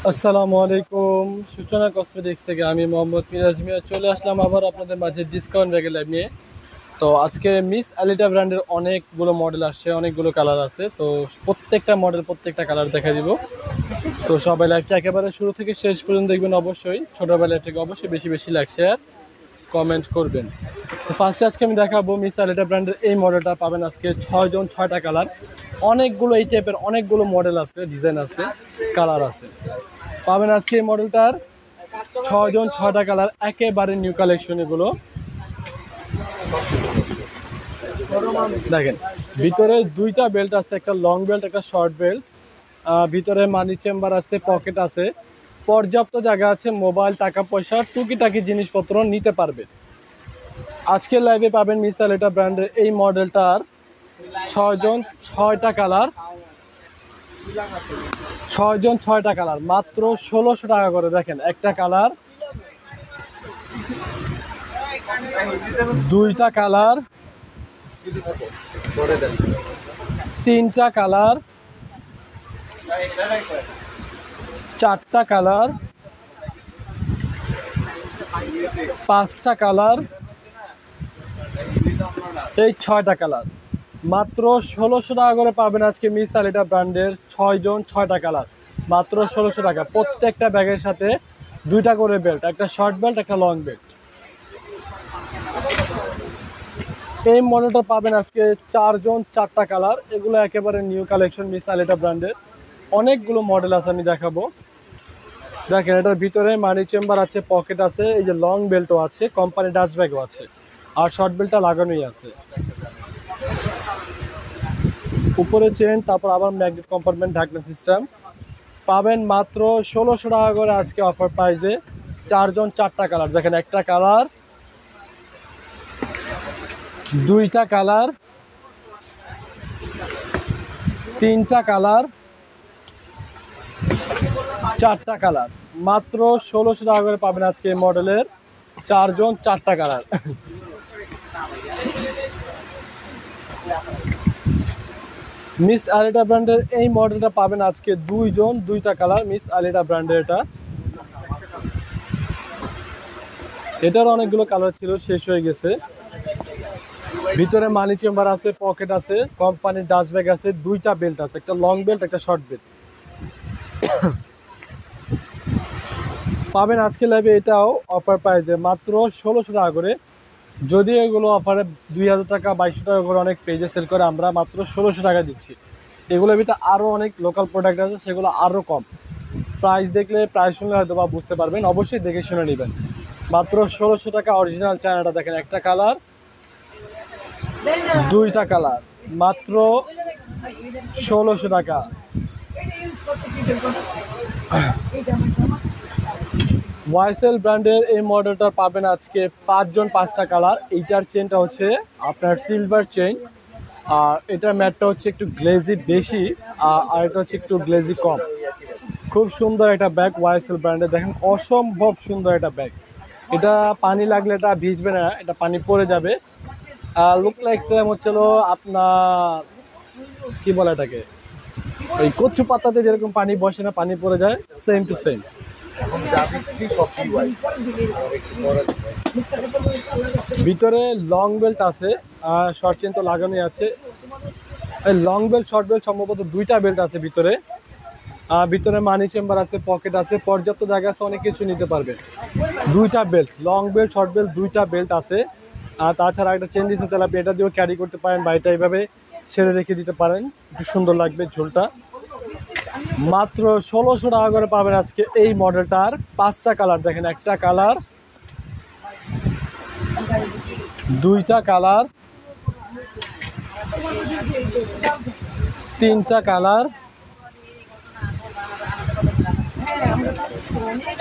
আসসালামু আলাইকুম, সূচনা কসমেটিক্স থেকে আমি মোহাম্মদ মিরাজ মিয়া চলে আসলাম আবার আপনাদের মাঝে ডিসকাউন্ট ব্যাগের লাইভ নিয়ে। তো আজকে মিস আলিটা ব্র্যান্ডের অনেকগুলো মডেল আসছে, অনেকগুলো কালার আছে। তো প্রত্যেকটা মডেল প্রত্যেকটা কালার দেখা দিব। তো সবাই লাইভটা একেবারে শুরু থেকে শেষ পর্যন্ত দেখবেন। অবশ্যই ছোটোবেলার থেকে অবশ্যই বেশি বেশি লাইক শেয়ার কমেন্ট করবেন। তো ফার্স্টে আজকে আমি দেখাবো মিস আলিটা ব্র্যান্ডের এই মডেলটা পাবেন আজকে 6 জন 6টা কালার। অনেকগুলো এই টাইপের অনেকগুলো মডেল আছে, ডিজাইন আছে, কালার আছে। পাবেন আজকে এই মডেলটার 6 জন 6টা কালার, একেবারে নিউ কালেকশন। এগুলো দেখেন, ভিতরে দুইটা বেল্ট আছে, একটা লং বেল্ট একটা শর্ট বেল্ট। ভিতরে মানি চেম্বার আছে, পকেট আছে, পর্যাপ্ত জায়গা আছে, মোবাইল টাকা পয়সা টুকিটাকি জিনিসপত্র নিতে পারবে। আজকের লাইভে পাবেন মিস আলিটা ব্র্যান্ডের এই মডেলটার 6 জন 6টা কালার, 6 জন 6টা কালার মাত্র 1600 টাকা করে। দেখেন, একটা কালার, দুইটা কালার, তিনটা কালার, চারটা কালার, পাঁচটা কালার, এই 6টা কালার মাত্র 1600 টাকা করে পাবেন আজকে মিস আলিটা ব্র্যান্ডের 6 জন 6টা কালার মাত্র 1600 টাকা। প্রত্যেকটা ব্যাগের সাথে দুইটা করে বেল্ট, একটা শর্ট বেল্ট একটা লং বেল্ট। এই মডেলটা পাবেন আজকে 4 জন 4টা কালার। এগুলো একেবারে নিউ কালেকশন মিস আলিটা ব্র্যান্ডের। অনেকগুলো মডেল আছে, আমি দেখাবো। দেখেন, এটার ভিতরে মানি চেম্বার আছে, পকেট আছে, এই যে লং বেল্টও আছে, কোম্পানি ডাস্ট ব্যাগও আছে, আর শর্ট বেল্টটা লাগানোই আছে। উপরে চেন, তারপর আবার ম্যাগনেট কম্পার্টমেন্ট, ঢাকনা সিস্টেম। পাবেন মাত্র 1600 টাকা করে আজকে অফার প্রাইসে। 4 জন 4টা কালার। দেখেন, একটা কালার, দুইটা কালার, তিনটা কালার, চারটা কালার মাত্র 1600 টাকা করে পাবেন আজকে এই মডেলের 4 জন 4টা কালার। মিস আলিটা ব্র্যান্ডের এই মডেলটা পাবেন আজকে 2 জন 2টা কালার। মিস আলিটা ব্র্যান্ডের এটার অনেকগুলো কালার ছিল, শেষ হয়ে গেছে। ভিতরে মানি চেম্বার আছে, পকেট আছে, কোম্পানির ডাস্ট ব্যাগ আছে, দুইটা বেল্ট আছে, একটা লং বেল্ট একটা শর্ট বেল্ট। পাবেন আজকে লাইভে এটাও অফার প্রাইসে মাত্র 1600 টাকা করে। যদি এগুলো অফারে 2000 টাকা 2200 টাকা করে অনেক পেজে সেল করে, আমরা মাত্র 1600 টাকা দিচ্ছি। এগুলোর ভিতরে আরও অনেক লোকাল প্রোডাক্ট আছে, সেগুলো আরও কম। প্রাইস দেখলে, প্রাইস শুনলে হয়তো বা বুঝতে পারবেন, অবশ্যই দেখে শুনে নেবেন। মাত্র 1600 টাকা অরিজিনাল চায়নাটা। দেখেন, একটা কালার, দুইটা কালার মাত্র 1600 টাকা। ওয়াইসেল ব্র্যান্ডের এই মডেলটা পাবেন আজকে 5 জন 5টা কালার। এইটার চেনটা হচ্ছে আপনার সিলভার চেইন, আর এটার ম্যাটটা হচ্ছে একটু গ্লেজি বেশি, আর এটা হচ্ছে একটু গ্লেজি কম। খুব সুন্দর একটা ব্যাগ ওয়াইসেল ব্র্যান্ডের। দেখেন, অসম্ভব সুন্দর একটা ব্যাগ। এটা পানি লাগলে এটা ভিজবে না, এটা পানি পড়ে যাবে। লুক লাইক সেম হচ্ছিল আপনার, কি বলে এটাকে, ওই কচু পাতাতে যেরকম পানি বসে না, পানি পড়ে যায়, সেম টু সেম। ভিতরে লং বেল্ট আছে, শর্ট চেন তো লাগানোই আছে। লং বেল্ট শর্ট বেল্ট সম্ভবত দুইটা বেল্ট আছে ভিতরে। ভিতরে মানি চেম্বার আছে, পকেট আছে, পর্যাপ্ত জায়গা আছে, অনেক কিছু নিতে পারবে। দুইটা belt, long belt short belt দুইটা বেল্ট আছে। আর তাছাড়া একটা চেন দিচ্ছে চাল, আপনি এটা দিয়েও ক্যারি করতে পারেন বা এটা এইভাবে ছেড়ে রেখে দিতে পারেন, একটু সুন্দর লাগবে ঝোলটা। মাত্র 1600 টাকা করে পাবেন আজকে এই মডেলটার 5টা কালার। দেখেন, একটা কালার, দুইটা কালার, তিনটা কালার,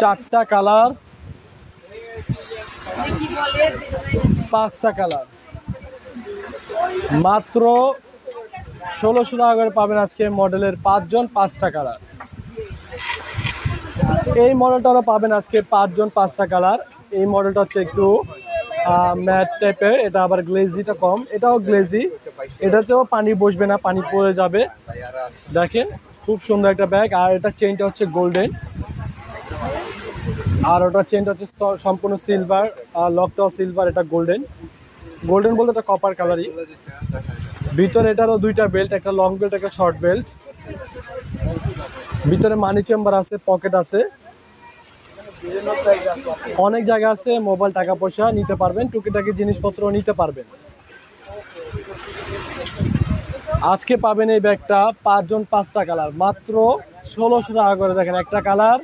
চারটা কালার, 5টা কালার। মাত্র 1600 টাকা করে পাবেন আজকে মডেলের 5 জন 5টা কালার। এই মডেলটারও পাবেন আজকে 5 জন 5টা কালার। এই মডেলটা হচ্ছে একটু ম্যাট টাইপের, এটা আবার গ্লেজিটা কম, এটাও গ্লেজি, এটাতেও পানি বসবে না, পানি পড়ে যাবে। দেখেন, খুব সুন্দর একটা ব্যাগ। আর এটা চেইনটা হচ্ছে গোল্ডেন, আর ওটা চেনটা হচ্ছে সম্পূর্ণ সিলভার, আর লকটাও সিলভার, এটা গোল্ডেন। গোল্ডেন বলতে এটা কপার কালারই। ভিতরে এটারও দুইটা বেল্ট, একটা লং বেল্ট, একটা শর্ট বেল্ট। ভিতরে মানি চেম্বার আছে, পকেট আছে, অনেক জায়গা আছে, মোবাইল টাকা পয়সা নিতে পারবেন, টুকিটাকি জিনিসপত্র নিতে পারবেন। আজকে পাবেন এই ব্যাগটা 5 জন 5টা কালার, মাত্র 1600 টাকা করে। দেখেন, একটা কালার,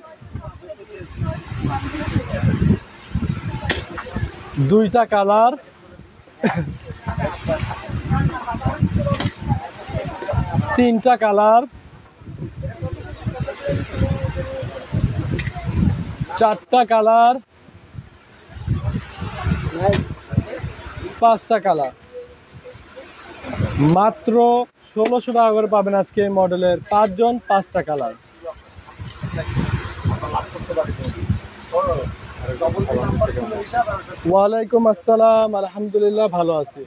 দুইটা কালার, তিনটা কালার, চারটা কালার, 5টা কালার। মাত্র 1600 টাকা করে পাবেন আজকে এই মডেলের 5 জন 5টা কালার। ওয়ালাইকুম আসসালাম, আলহামদুলিল্লাহ ভালো আছি।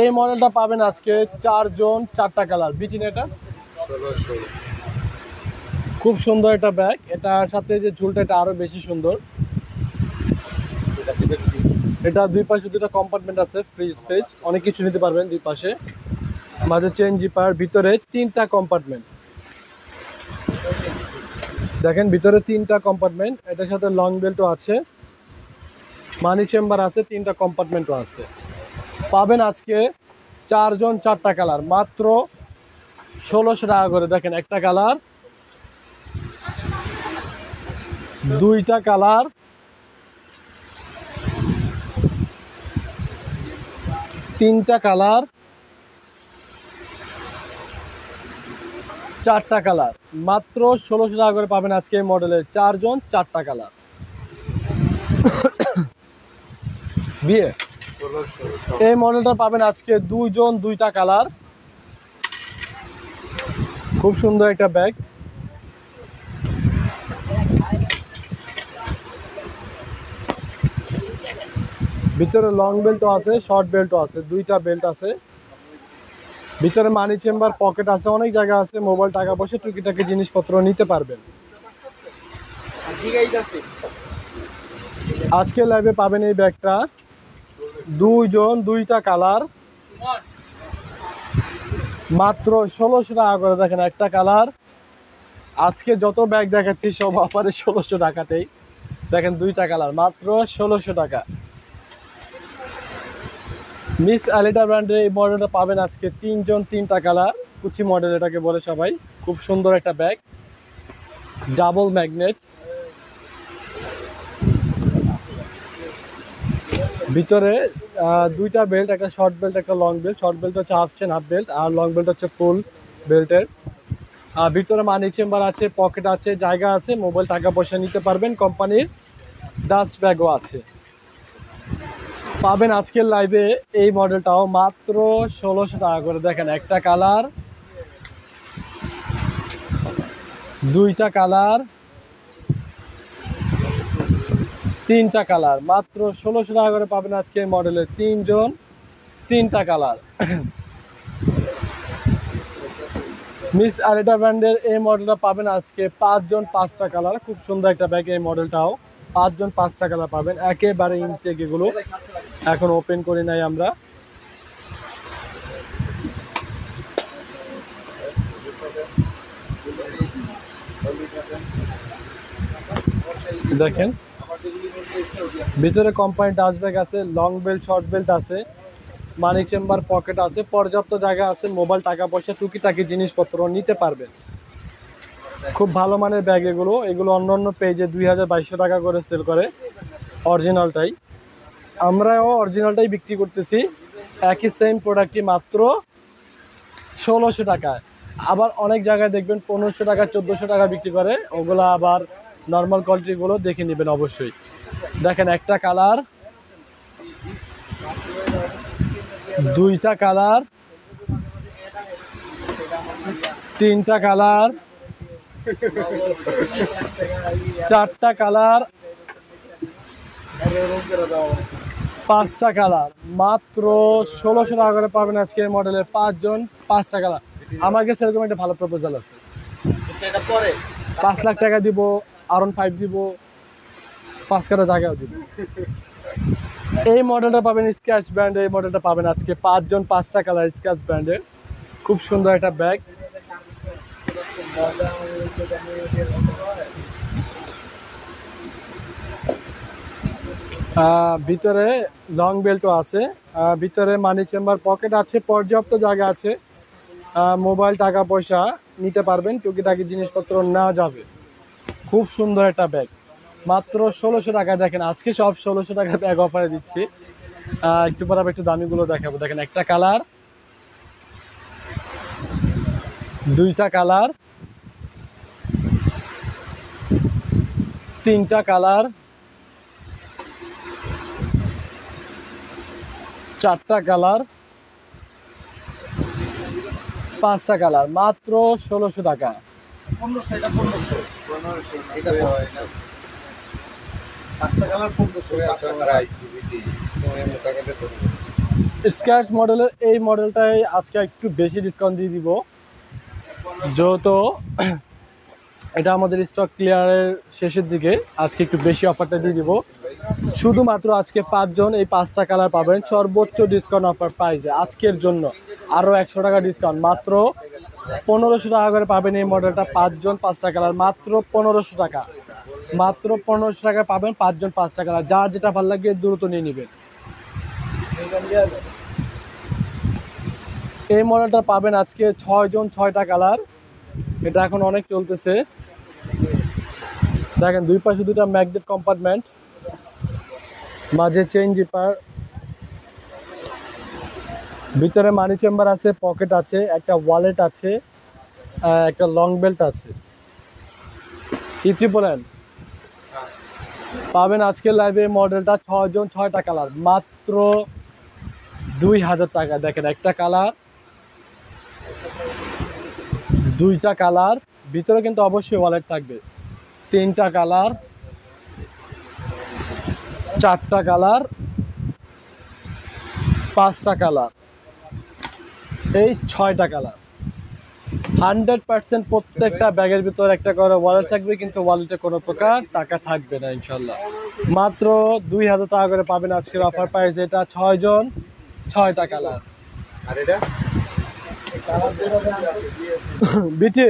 এই মডেলটা পাবেন আজকে 4 জন 4টা কালার। বিটিন, এটা খুব সুন্দর একটা ব্যাগ, এটার সাথে যে ঝুলটা এটা আরো বেশি সুন্দর। এটা দুই পাশে দুটো কম্পার্টমেন্ট আছে, ফ্রি স্পেস, অনেক কিছু নিতে পারবেন দুই পাশে। মাঝে চেন জিপার, ভিতরে 3টা কম্পার্টমেন্ট। দেখেন, ভিতরে 3টা কম্পার্টমেন্ট, এটার সাথে লং বেল্টও আছে, মানি চেম্বার আছে, 3টা কম্পার্টমেন্টও আছে। পাবেন আজকে 4 জন 4টা কালার, মাত্র 1600 টাকা করে। দেখেন, একটা কালার, দুইটা কালার, তিনটা কালার, চারটা কালার। মাত্র 1600 টাকা করে পাবেন আজকে এই মডেলের 4 জন 4টা কালার। বিয়ে এই মডেলটা পাবেন আজকে 2 জন 2টা কালার। খুব সুন্দর একটা ব্যাগ। ভিতরে লং বেল্টও আছে, শর্ট বেল্টও আছে, 2টা বেল্ট আছে। ভিতরে মানি চেম্বার, পকেট আছে, অনেক জায়গা আছে, মোবাইল টাকা পয়সা টুকিটাকি জিনিসপত্র নিতে পারবেন। আজকে লাইভে পাবেন এই ব্যাগটা 2 জন 2টা কালার, মাত্র 1600 টাকা করে। দেখেন, একটা কালার। আজকে যত ব্যাগ দেখাচ্ছি সব অফারে 1600 টাকাতেই। দেখেন, 2টা কালার, মাত্র 1600 টাকা। মিস আলিটা ব্র্যান্ডের এই মডেলটা পাবেন আজকে 3 জন 3টা কালার, কুচি মডেল এটাকে বলে সবাই। খুব সুন্দর একটা ব্যাগ, ডাবল ম্যাগনেট। ভিতরে 2টা বেল্ট, একটা শর্ট বেল্ট, একটা লং বেল্ট। শর্ট বেল্ট হচ্ছে হাফ চেন হাফ বেল্ট, আর লং বেল্ট হচ্ছে ফুল বেল্টের। ভিতরে মানি চেম্বার আছে, পকেট আছে, জায়গা আছে, মোবাইল টাকা পয়সা নিতে পারবেন। কোম্পানির ডাস্ট ব্যাগও আছে। পাবেন আজকের লাইভে এই মডেলটাও মাত্র 1600 টাকা করে। দেখেন, একটা কালার, দুইটা কালার, তিনটা কালার। মাত্র 1600 টাকা করে পাবেন আজকে এই মডেলের 3 জন 3টা কালার। মিস আলিটা ব্র্যান্ডের এই মডেলটা পাবেন আজকে 5 জন 5টা কালার। খুব সুন্দর একটা ব্যাগ এই মডেলটাও, 5 জন 5টা কালার পাবেন। একেবারে ইনটেক, এগুলো এখন ওপেন করি নাই আমরা। দেখেন, ভিতরে কোম্পানি টাচ ব্যাগ আছে, লং বেল্ট শর্ট বেল্ট আছে, মানি চেম্বার পকেট আছে, পর্যাপ্ত জায়গা আছে, মোবাইল টাকা পয়সা টুকিটাকি জিনিসপত্র নিতে পারবেন। খুব ভালো মানের ব্যাগ এগুলো। এগুলো অন্য অন্য পেজে 2200 টাকা করে সেল করে অরিজিনালটাই। আমরাও অরিজিনালটাই বিক্রি করতেছি, একই সেম প্রোডাক্টটি মাত্র 1600 টাকায়। আবার অনেক জায়গায় দেখবেন 1500 টাকা 1400 টাকা বিক্রি করে, ওগুলো আবার নর্মাল কোয়ালিটিগুলো দেখে নেবেন অবশ্যই। দেখেন একটা কালার, দুইটা কালার, তিনটা কালার, চারটা কালার, পাঁচটা কালার, মাত্র 1600 টাকা করে পাবেন আজকে এই মডেলের 5 জন 5টা কালার। আমার কাছে এরকম একটা ভালো প্রপোজাল আছে, 5 লাখ টাকা দিব, R15 দিব, 5 কাটা জায়গাও দিব। এই মডেলটা পাবেন স্ক্র্যাচ ব্র্যান্ড, এই মডেলটা পাবেন আজকে 5 জন 5টা কালার স্ক্র্যাচ ব্র্যান্ডের। খুব সুন্দর একটা ব্যাগ। ভিতরে লং বেল্টও আছে, ভিতরে মানি চেম্বার পকেট আছে, পর্যাপ্ত জায়গা আছে, মোবাইল টাকা পয়সা নিতে পারবেন, টুকিটাকি জিনিসপত্র নেওয়া যাবে। খুব সুন্দর একটা ব্যাগ, মাত্র 1600 টাকা। দেখেন আজকে সব 1600 টাকা ব্যাগ অফারে দিচ্ছি। একটু পর একটু দামিগুলো দেখাবো। দেখেন একটা কালার, দুইটা কালার, তিনটা কালার, চারটা কালার, পাঁচটা কালার, মাত্র 1600 টাকা। স্ক্র্যাচ মডেলের এই মডেলটাই আজকে একটু বেশি ডিসকাউন্ট দিয়ে দিব, যেহেতু এটা আমাদের স্টক ক্লিয়ারের শেষের দিকে। আজকে একটু বেশি অফারটা দিয়ে দিব। শুধুমাত্র আজকে 5 জন এই 5টা কালার পাবেন সর্বোচ্চ ডিসকাউন্ট অফার প্রাইসে। আজকের জন্য আরও 100 টাকা ডিসকাউন্ট, মাত্র 1500 টাকা করে পাবেন এই মডেলটা। 5 জন 5টা কালার, মাত্র 1500 টাকা। মাত্র 1500 টাকায় পাবেন 5 জন 5টা কালার। যার যেটা ভালো লাগে দ্রুত নিয়ে নেবেন। এই মডেলটা পাবেন আজকে 6 জন 6টা কালার। এটা এখন অনেক চলতেছে। দেখেন দুই পাশে দুটা ম্যাগনেট কম্পার্টমেন্ট, মাঝে চেইন জিপার, ভিতরে মানি চেম্বার আছে, পকেট আছে, একটা ওয়ালেট আছে, একটা লং বেল্ট আছে। বলেন পাবেন আজকের লাইভে মডেলটা 6 জন 6টা কালার, মাত্র 2000 টাকা। দেখেন একটা কালার, দুইটা কালার, ভিতরে কিন্তু অবশ্যই ওয়ালেট থাকবে, তিনটা কালার, চারটা কালার, পাঁচটা কালার, এই 6টা কালার। 100% প্রত্যেকটা ব্যাগের ভিতরে একটা করে ওয়ালেট থাকবে, কিন্তু ওয়ালেটে কোনো প্রকার টাকা থাকবে না ইনশাল্লাহ। মাত্র 2000 টাকা করে পাবেন আজকের অফার প্রাইস। এটা 6 জন 6টা কালার। আর এটা বিটি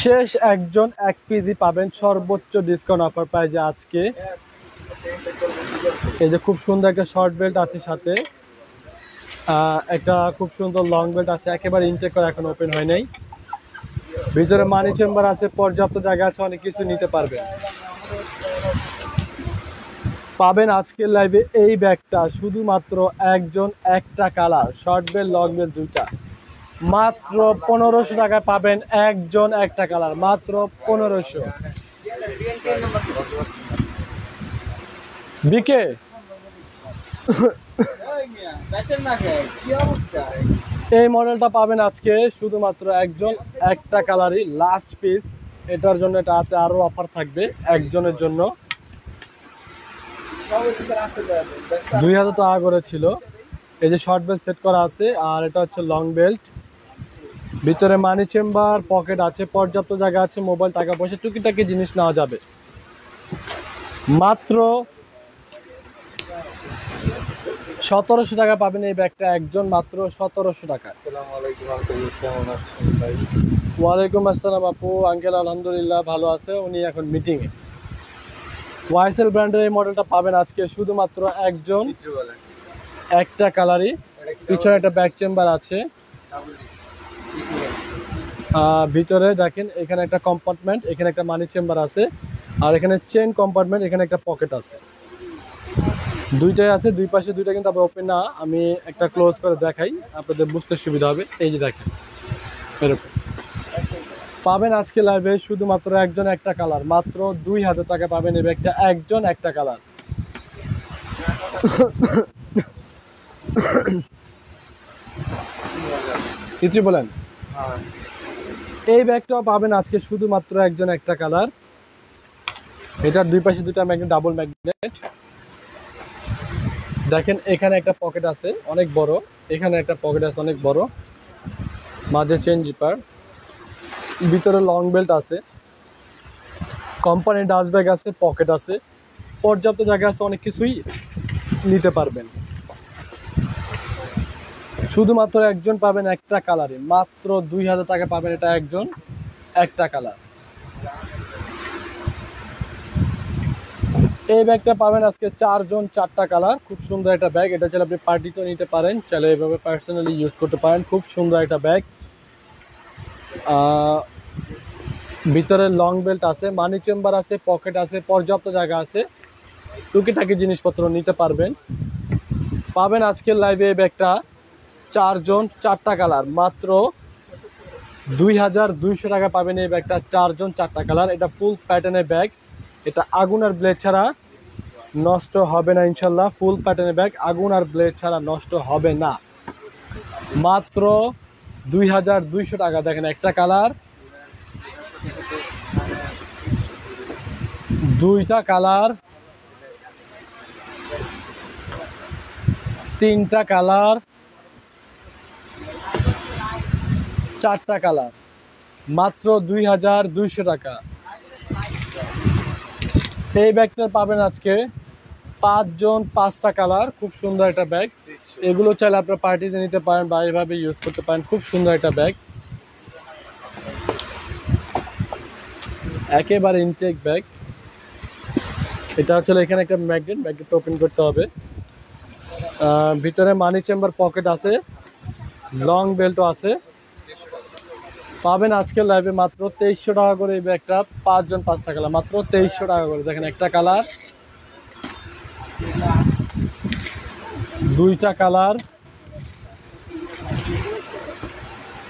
শেষ একজন 1 পিসি পাবেন সর্বোচ্চ ডিসকাউন্ট অফার প্রাইসে আজকে। এই যে খুব সুন্দর একটা শর্ট বেল্ট আছে, সাথে একটা খুব সুন্দর লং বেল্ট আছে, একেবারে ইনটেক করা, এখন ওপেন হয় নাই। ভিতরে মানি চেম্বার আছে, পর্যাপ্ত জায়গা আছে, অনেক কিছু নিতে পারবেন। পাবেন আজকের লাইভে এই ব্যাগটা শুধুমাত্র একজন একটা colour, short belt long belt দুইটা, মাত্র 1500 টাকায় পাবেন একজন একটা কালার, মাত্র 1500। বিকে এই মডেলটা পাবেন আজকে শুধুমাত্র একজন একটা কালারই, লাস্ট পিস। এটার জন্য এটা হাতে আরো অফার থাকবে একজনের জন্য। 2000 টাকা করে ছিল। এই যে শর্ট বেল্ট সেট করা আছে, আর এটা হচ্ছে লং বেল্ট। ভিতরে মানি চেম্বার পকেট আছে, পর্যাপ্ত জায়গা আছে, মোবাইল টাকা পয়সা টুকিটাকি জিনিস নেওয়া যাবে। মাত্র 1700 টাকা পাবেন এই ব্যাগটা একজন, মাত্র 1700 টাকা। ওয়ালাইকুম আসসালাম আপু। আঙ্কেল আলহামদুলিল্লাহ ভালো আছে, উনি এখন মিটিংয়ে। ওয়াইএসএল ব্র্যান্ডের এই মডেলটা পাবেন আজকে শুধুমাত্র একজন, একটা কালারই। পিছনে একটা ব্যাক চেম্বার আছে, ভিতরে দেখেন এখানে একটা কম্পার্টমেন্ট, এখানে একটা মানি চেম্বার আছে, আর এখানে চেন কম্পার্টমেন্ট, এখানে একটা পকেট আছে, দুইটাই আছে। দুই পাশে দুইটা কিন্তু আবার ওপেন না, আমি একটা ক্লোজ করে দেখাই আপনাদের বুঝতে সুবিধা হবে। এই যে দেখেন এরকম পাবেন আজকে লাইভে শুধুমাত্র একজন, একটা কালার, মাত্র 2000 টাকা পাবেন এই ব্যাগটা, একজন একটা কালার। কি বলেন? এই ব্যাগটাও পাবেন আজকে শুধুমাত্র একজন, একটা কালার। এটার দুই পাশে দুটা ম্যাগনেট, ডাবল ম্যাগনেট। দেখেন এখানে একটা পকেট আছে অনেক বড়, এখানে একটা পকেট আছে অনেক বড়, মাঝে চেন জিপার, ভিতরে লং বেল্ট আছে, কোম্পানি ডাস্ট ব্যাগ আছে, পকেট আছে, পর্যাপ্ত জায়গা আছে, অনেক কিছুই নিতে পারবেন। শুধুমাত্র একজন পাবেন একটা কালারে, মাত্র 2000 টাকা পাবেন এটা একজন, একটা কালার। এই ব্যাগটা পাবেন আজকে চারজন, চারটা কালার। খুব সুন্দর একটা ব্যাগ, এটা চাইলে আপনি পার্টিতেও নিতে পারেন, চাইলে এভাবে পার্সোনালি ইউজ করতে পারেন। খুব সুন্দর একটা ব্যাগ, ভিতরে লং বেল্ট আছে, মানি চেম্বার আছে, পকেট আছে, পর্যাপ্ত জায়গা আছে, টুকিটাকি জিনিসপত্র নিতে পারবেন। পাবেন আজকের লাইভে এই ব্যাগটা চারজন, চারটা কালার, মাত্র 2200 টাকা পাবেন এই ব্যাগটা, চারজন, চারটা কালার। এটা ফুল প্যাটার্নের ব্যাগ, এটা আগুন আর ব্লেড ছাড়া নষ্ট হবে না ইনশাল্লাহ। ফুল প্যাটার্নের ব্যাগ, আগুন আর ব্লেড ছাড়া নষ্ট হবে না, মাত্র 2200 টাকা। দেখেন একটা কালার, দুইটা কালার, তিনটা কালার, চারটা কালার, মাত্র 2200 টাকা। এই ব্যাগটা পাবেন আজকে পাঁচজন, পাঁচটা কালার। খুব সুন্দর একটা ব্যাগ, এগুলো চাইলে আপনার পার্টিতে নিতে পারেন বা এইভাবে ইউজ করতে পারেন। খুব সুন্দর একটা ব্যাগ, একেবারে ইনটেক ব্যাগ। এটা হচ্ছে এখানে একটা ম্যাগনেট, ম্যাগনেটটা ওপেন করতে হবে। ভিতরে মানি চেম্বার, পকেট আছে, লং বেল্টও আছে। পাবেন আজকের লাইভে মাত্র 2300 টাকা করে এই ব্যাগটা, পাঁচজন, পাঁচটা কালার, মাত্র 2300 টাকা করে। দেখেন একটা কালার, দুইটা কালার,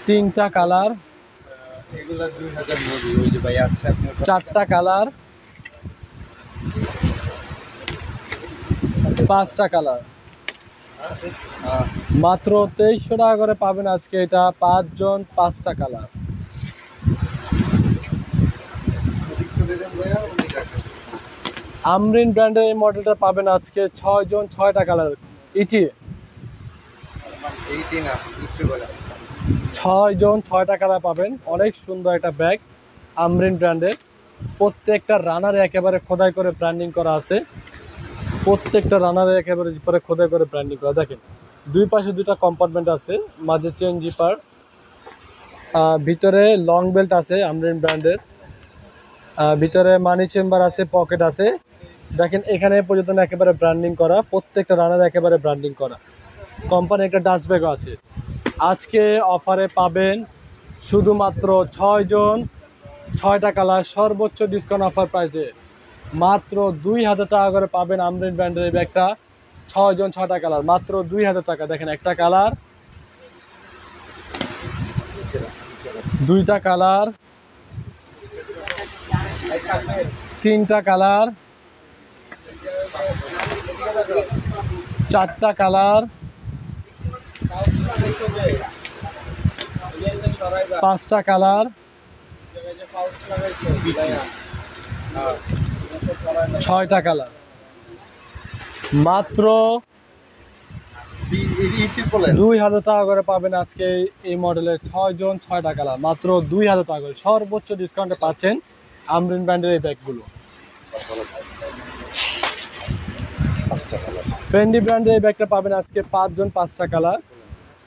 তিনটা কালার, চারটা কালার, পাঁচটা কালার, মাত্র 2300 টাকা করে পাবেন আজকে এটা, পাঁচজন, পাঁচটা কালার। আমরিন ব্র্যান্ডের এই মডেলটা পাবেন আজকে ছয়জন, ছয়টা কালার। ইটি 6জন, 6টা কালার পাবেন। অনেক সুন্দর একটা ব্যাগ, আমরিন ব্র্যান্ডের। প্রত্যেকটা রানারে একেবারে খোদাই করে ব্র্যান্ডিং করা আছে, প্রত্যেকটা রানারে একেবারে পরে খোদাই করে ব্র্যান্ডিং করা। দেখেন দুই পাশে দুটা কম্পার্টমেন্ট আছে, মাঝে চেন জিপার, ভিতরে লং বেল্ট আছে আমরিন ব্র্যান্ডের, ভিতরে মানি চেম্বার আছে, পকেট আছে। দেখেন এখানে পর্যন্ত একেবারে ব্র্যান্ডিং করা, প্রত্যেকটা রানারে একেবারে ব্র্যান্ডিং করা। কোম্পানি একটা ডাস্ট ব্যাগও আছে। আজকে অফারে পাবেন শুধুমাত্র 6জন, 6টা কালার, সর্বোচ্চ ডিসকাউন্ট অফার প্রাইসে মাত্র 2000 টাকা করে পাবেন আমরিন ব্র্যান্ডের এই ব্যাগটা, 6জন, 6টা কালার, মাত্র 2000 টাকা। দেখেন একটা কালার, দুইটা কালার, তিনটা কালার, চারটা কালার, পাঁচটা কালার, ছয়টা কালার, মাত্র 2000 টাকা করে পাবেন আজকে এই মডেলের 6জন, 6টা কালার, মাত্র 2000 টাকা করে। সর্বোচ্চ ডিসকাউন্টে পাচ্ছেন আমরিন ব্র্যান্ডের এই ব্যাগগুলো। ফেন্ডি ব্র্যান্ডের এই ব্যাগটা পাবেন আজকে 5জন, 5টা কালার।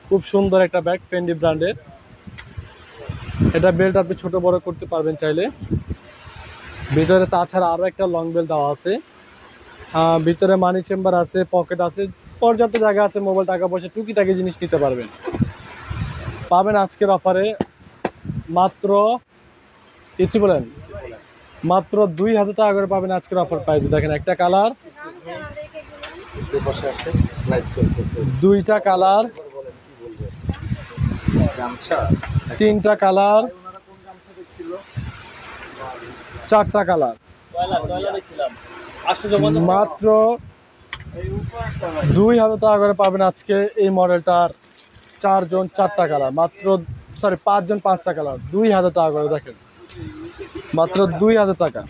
খুব সুন্দর একটা ব্যাগ ফেন্ডি ব্র্যান্ডের। এটা বেল্ট আপনি ছোট বড় করতে পারবেন চাইলে। ভিতরে তাছাড়া আরো একটা লং বেল দেওয়া আছে। ভিতরে মানি চেম্বার আছে, পকেট আছে, পর্যাপ্ত জায়গা আছে, মোবাইল, টাকা পয়সা, টুকিটাকি জিনিস নিতে পারবেন। পাবেন আজকের অফারে মাত্র কিছু বলেন মাত্র 2000 টাকা করে পাবেন আজকের অফার প্রাইস। দেখেন একটা কালার, দুইটা কালার, তিনটা কালার, চারটা কালার, মাত্র 2000 টাকা করে পাবেন আজকে এই মডেলটার। 4 জন 4টা কালার, মাত্র 5 জন 5টা কালার, 2000 টাকা করে। দেখেন মাত্র 2000 টাকা।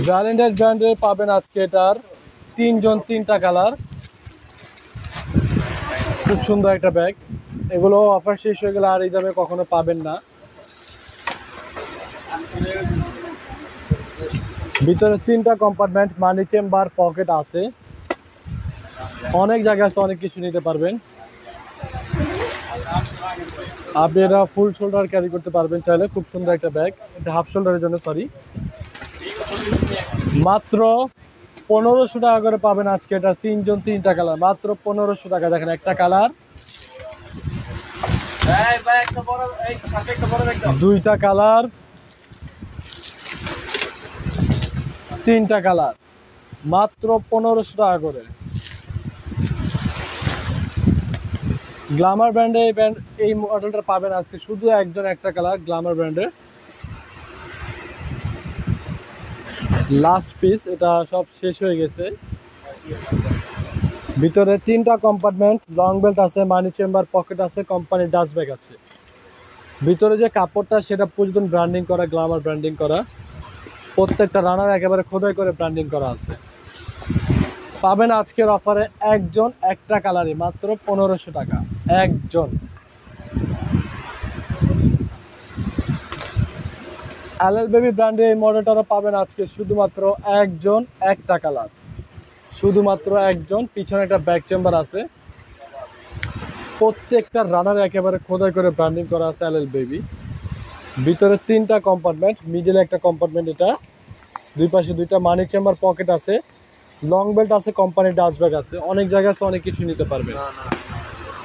ভ্যালেন্টাইন ব্র্যান্ডে পাবেন আজকে এটার 3 জন 3টা কালার। খুব সুন্দর একটা ব্যাগ। এগুলো অফার শেষ হয়ে গেলে আর এই দামে কখনো পাবেন না। ভিতরে 3টা কম্পার্টমেন্ট, মানি চেম্বার, পকেট আছে, অনেক জায়গা আছে, অনেক কিছু নিতে পারবেন। আপনি এটা ফুল শোল্ডার ক্যারি করতে পারবেন চাইলে। খুব সুন্দর একটা ব্যাগ। এটা হাফ শোল্ডারের জন্য, সরি। মাত্র 1500 টাকা করে পাবেন আজকে এটা। 3 জন 3টা কালার, মাত্র 1500 টাকা। দেখেন একটা কালার, দুইটা কালার, তিনটা কালার, মাত্র 1500 টাকা করে। গ্ল্যামার ব্র্যান্ডে এই মডেলটা পাবেন আজকে শুধু একজন একটা কালার, গ্ল্যামার ব্র্যান্ডের লাস্ট পিস। এটা সব শেষ হয়ে গেছে। ভিতরে 3টা কম্পার্টমেন্ট, লং বেল্ট আছে, মানি চেম্বার, পকেট আছে, কোম্পানির ডাস্ট ব্যাগ আছে। ভিতরে যে কাপড়টা সেটা পুরোদম ব্র্যান্ডিং করা, গ্ল্যামার ব্র্যান্ডিং করা। প্রত্যেকটা রানার একেবারে খোদাই করে ব্র্যান্ডিং করা আছে। পাবেন আজকের অফারে একজন একটা কালারে, মাত্র 1500 টাকা একজন। এলএল বেবি ব্র্যান্ডের এই মডেলটা পাবেন আজকে শুধুমাত্র একজন একটা কালার, শুধুমাত্র একজন। পিছনে একটা ব্যাক চেম্বার আছে, প্রত্যেকটা রানার একেবারে খোদাই করে ব্র্যান্ডিং করা আছে এলএল বেবি। ভিতরে 3টা কম্পার্টমেন্ট, মিডলে একটা কম্পার্টমেন্ট, এটা দুই পাশে 2টা মানি চেম্বার, পকেট আছে, লং বেল্ট আছে, কোম্পানির ডাস্ট ব্যাগ আছে, অনেক জায়গা আছে, অনেক কিছু নিতে পারবেন।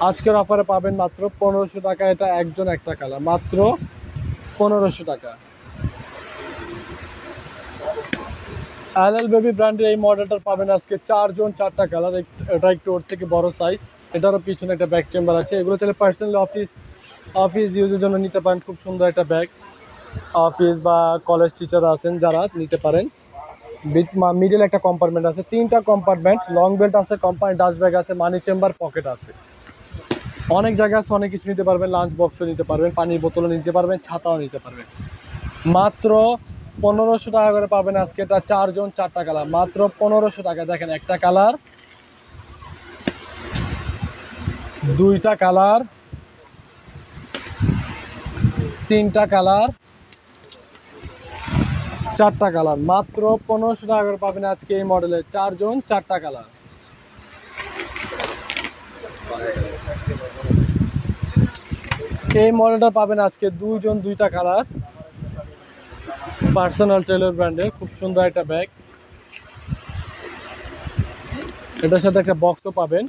আজকের অফারে পাবেন মাত্র 1500 টাকা। এটা একজন একটা কালার, মাত্র 1500 টাকা। এলএল বেবি ব্র্যান্ডের এই মডেলটা পাবেন আজকে 4 জন 4টা কালার। এটা একটু ওর থেকে বড় সাইজ। এটারও পিছনে একটা ব্যাক চেম্বার আছে। এগুলো চাইলে পার্সোনালি অফিস ইউজের জন্য নিতে পারেন। খুব সুন্দর একটা ব্যাগ, অফিস বা কলেজ টিচার আছেন যারা নিতে পারেন। মিডল একটা কম্পার্টমেন্ট আছে, 3টা কম্পার্টমেন্ট, লং বেল্ট আছে, কোম্পানি ডাস্ট ব্যাগ আছে, মানি চেম্বার, পকেট আছে, অনেক জায়গা আছে, অনেক কিছু নিতে পারবেন। লাঞ্চ বক্সও নিতে পারবেন, পানির বোতলও নিতে পারবেন, ছাতাও নিতে পারবেন। মাত্র 1500 টাকা করে পাবেন আজকে এটা। 4 জন 4টা কালার, মাত্র 1500 টাকা। দেখেন একটা কালার, দুইটা কালার, তিনটা কালার, 4টা কালার, মাত্র 1500 টাকা করে পাবেন আজকে এই মডেলের 4 জন 4টা কালার। এই মডেলটা পাবেন আজকে 2 জন 2টা কালার, পার্সোনাল টেলর ব্র্যান্ডের। খুব সুন্দর একটা ব্যাগ। এটার সাথে একটা বক্সও পাবেন।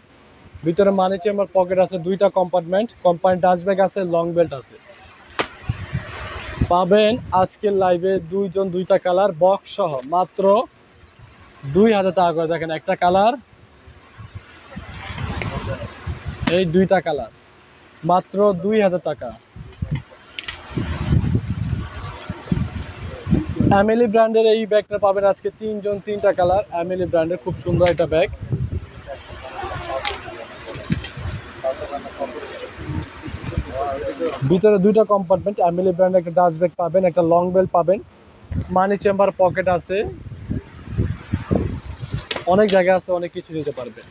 ভিতরে মানি চেম্বার, পকেট আছে, 2টা কম্পার্টমেন্ট, কোম্পানি ডাস্ট ব্যাগ আছে, লং বেল্ট আছে। পাবেন আজকের লাইভে 2 জন 2টা কালার, বক্স সহ, মাত্র 2000 টাকা করে। দেখেন একটা কালার, এই 2টা কালার, মাত্র 2000 টাকা। এমিলি ব্র্যান্ডের এই ব্যাগটা পাবেন আজকে 3 জন 3টা কালার। এমিলি ব্র্যান্ডের খুব সুন্দর একটা ব্যাগ। ভিতরে 2টা কম্পার্টমেন্ট, এমিলি ব্র্যান্ডের একটা ডাস্ট ব্যাগ পাবেন, একটা লং বেল্ট পাবেন, মানি চেম্বার, পকেট আছে, অনেক জায়গা আছে, অনেক কিছু নিতে পারবেন।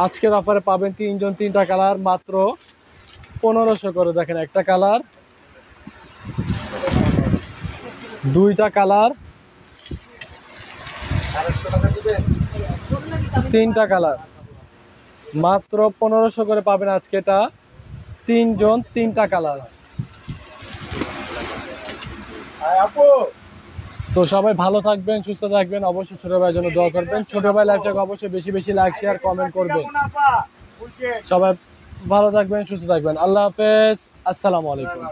আজকের অফারে পাবেন 3 জন 3টা কালার, মাত্র 1500 করে। দেখেন একটা কালার, 2টা কালার, 3টা কালার, মাত্র 1500 করে পাবেন আজকে এটা। তিনজন, তিনটা কালার। তো সবাই ভালো থাকবেন, সুস্থ থাকবেন, অবশ্যই ছোট ভাইয়ের জন্য দোয়া করবেন। ছোট ভাই লাইভটাকে অবশ্যই বেশি বেশি লাইক শেয়ার কমেন্ট করবেন। সবাই ভালো থাকবেন, সুস্থ থাকবেন। আল্লাহ হাফেজ, আসসালামু আলাইকুম।